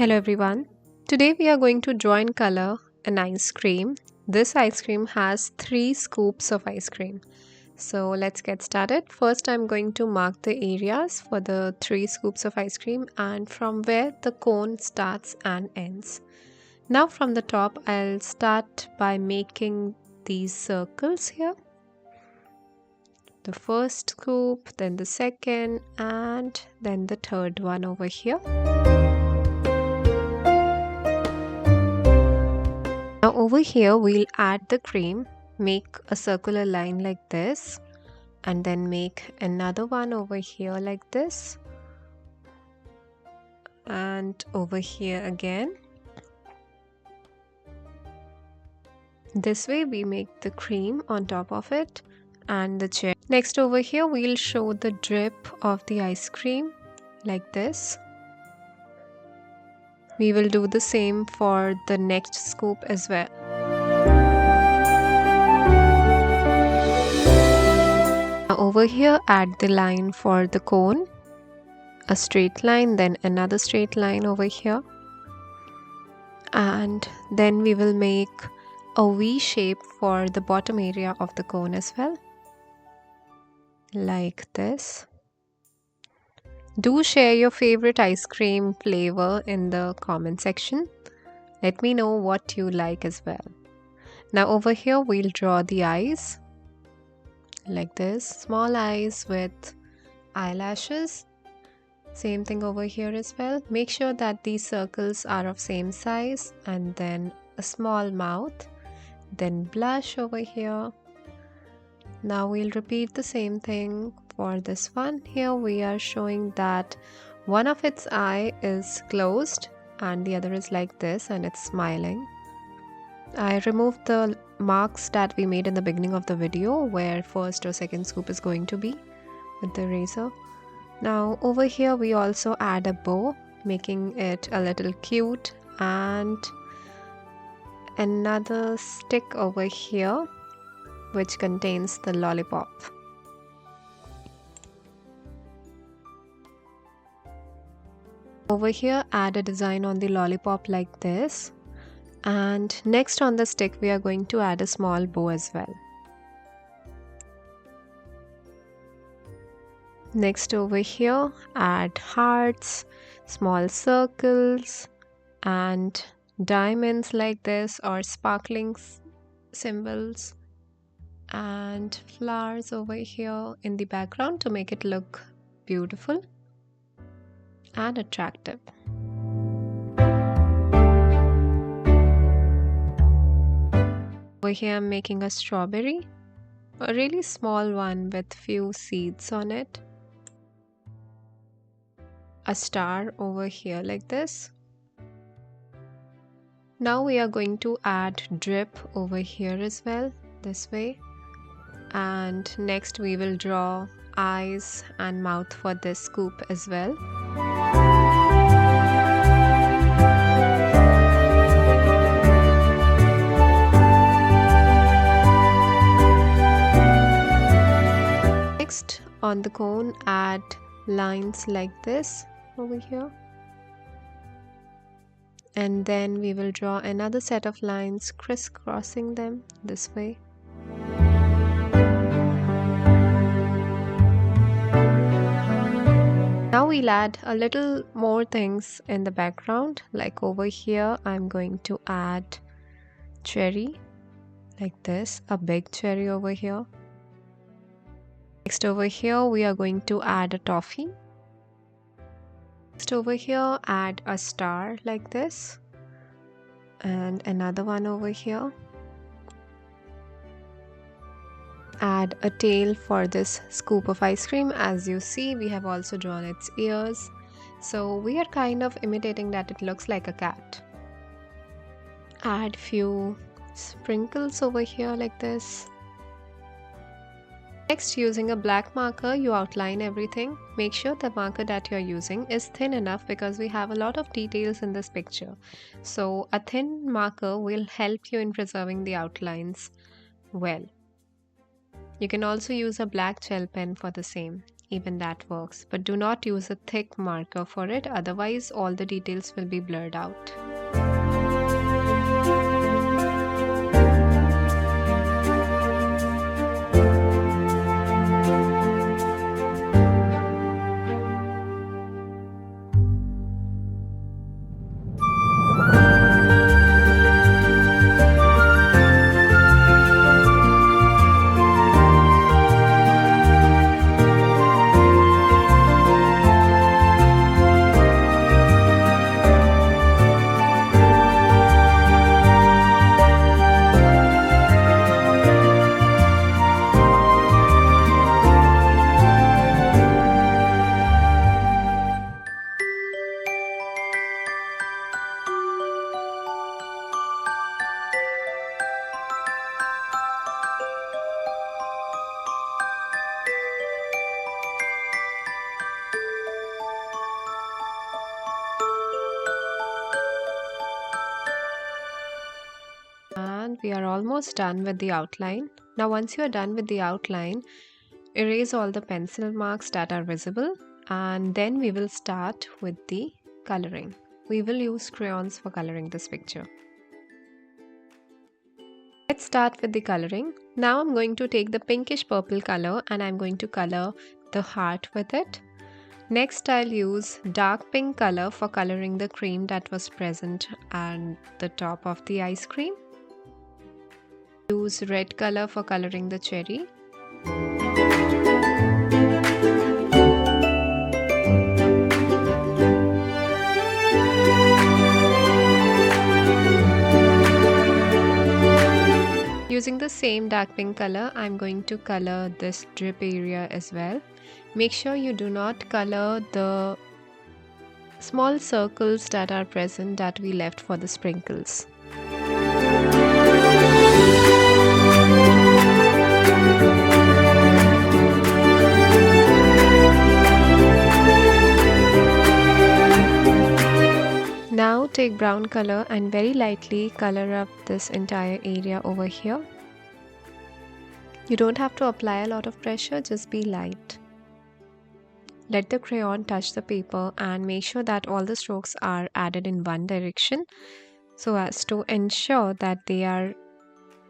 Hello everyone. Today we are going to draw in color an ice cream. This ice cream has 3 scoops of ice cream. So let's get started. First I'm going to mark the areas for the 3 scoops of ice cream and from where the cone starts and ends. Now from the top I'll start by making these circles here. The first scoop, then the second, and then the third one over here. Now over here we'll add the cream, make a circular line like this and then make another one over here like this and over here again. This way we make the cream on top of it and the cherry. Next over here we'll show the drip of the ice cream like this. We will do the same for the next scoop as well. Now over here add the line for the cone, a straight line, then another straight line over here, and then we will make a V shape for the bottom area of the cone as well, like this. Do share your favorite ice cream flavor in the comment section. Let me know what you like as well. Now over here we'll draw the eyes like this, small eyes with eyelashes. Same thing over here as well. Make sure that these circles are of same size and then a small mouth, then blush over here. Now we'll repeat the same thing for this one. Here we are showing that one of its eye is closed and the other is like this and it's smiling. I removed the marks that we made in the beginning of the video where first or second scoop is going to be with the eraser. Now over here we also add a bow, making it a little cute, and another stick over here which contains the lollipop. Over here add a design on the lollipop like this, and next on the stick we are going to add a small bow as well. Next over here add hearts, small circles and diamonds like this, or sparkling symbols, and flowers over here in the background to make it look beautiful and attractive. Over here I'm making a strawberry, a really small one with few seeds on it. A star over here like this. Now we are going to add drip over here as well, this way. And next we will draw eyes and mouth for this scoop as well. Next on the cone add lines like this over here. And then we will draw another set of lines crisscrossing them this way. Now we'll add a little more things in the background, like over here I'm going to add cherry like this, a big cherry over here. Next over here we are going to add a toffee. Next over here add a star like this and another one over here. Add a tail for this scoop of ice cream. As you see, we have also drawn its ears, so we are kind of imitating that it looks like a cat. Add few sprinkles over here like this. Next, using a black marker you outline everything. Make sure the marker that you are using is thin enough because we have a lot of details in this picture, so a thin marker will help you in preserving the outlines well. You can also use a black gel pen for the same. even that works. But do not use a thick marker for it, otherwise all the details will be blurred out. And we are almost done with the outline. Now once you are done with the outline, erase all the pencil marks that are visible, and then we will start with the coloring. We will use crayons for coloring this picture. Let's start with the coloring. Now I'm going to take the pinkish purple color and I'm going to color the heart with it. Next, I'll use dark pink color for coloring the cream that was present at the top of the ice cream. Use red color for coloring the cherry. Using the same dark pink color, I'm going to color this drip area as well. Make sure you do not color the small circles that are present that we left for the sprinkles. Now take brown color and very lightly color up this entire area over here. You don't have to apply a lot of pressure, just be light. Let the crayon touch the paper and make sure that all the strokes are added in one direction so as to ensure that they are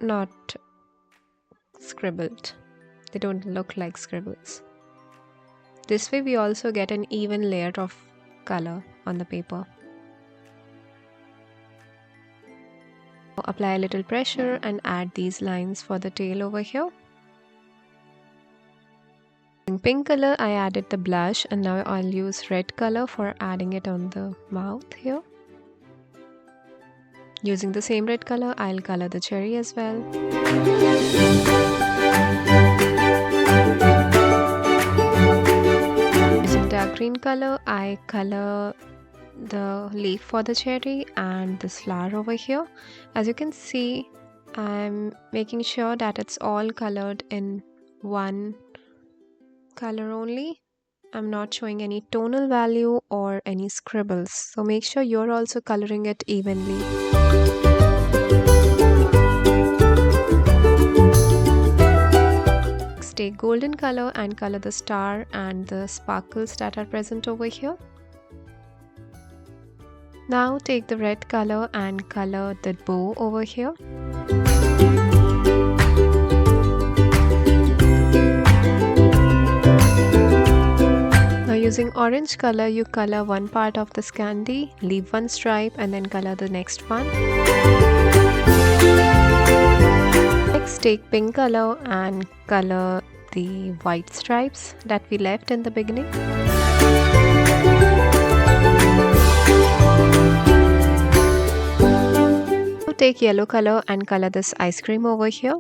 not scribbled. They don't look like scribbles. This way we also get an even layer of color on the paper. Apply a little pressure and add these lines for the tail over here. In pink color, I added the blush, and now I'll use red color for adding it on the mouth here. Using the same red color, I'll color the cherry as well. Using dark green color, I color the leaf for the cherry and this flower over here. As you can see, I'm making sure that it's all colored in one color only. I'm not showing any tonal value or any scribbles, so make sure you're also coloring it evenly. Next, take golden color and color the star and the sparkles that are present over here. Now take the red color and color the bow over here. Now using orange color, you color one part of this candy, leave one stripe and then color the next one. Next, take pink color and color the white stripes that we left in the beginning. Take yellow color and color this ice cream over here.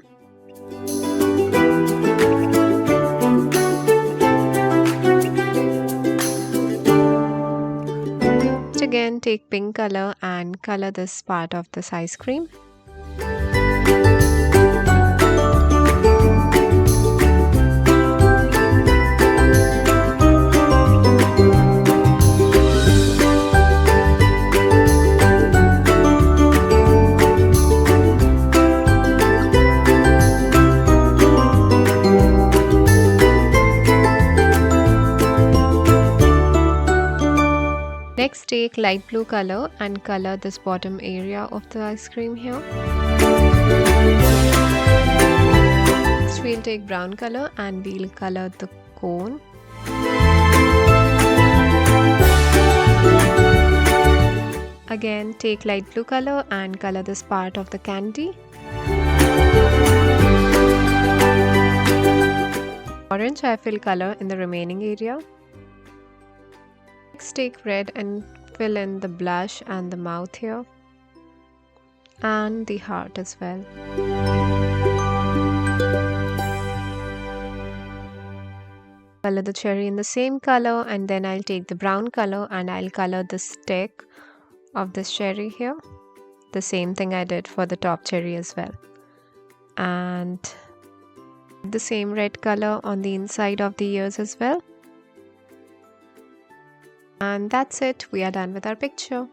Again, take pink color and color this part of this ice cream. Next, take light blue color and color this bottom area of the ice cream here. Next, we'll take brown color and we'll color the cone. Again, take light blue color and color this part of the candy. Orange, I fill color in the remaining area. Next, take red and fill in the blush and the mouth here. And the heart as well. Color the cherry in the same color, and then I'll take the brown color and I'll color the stick of this cherry here. The same thing I did for the top cherry as well. And the same red color on the inside of the ears as well. And that's it, we are done with our picture.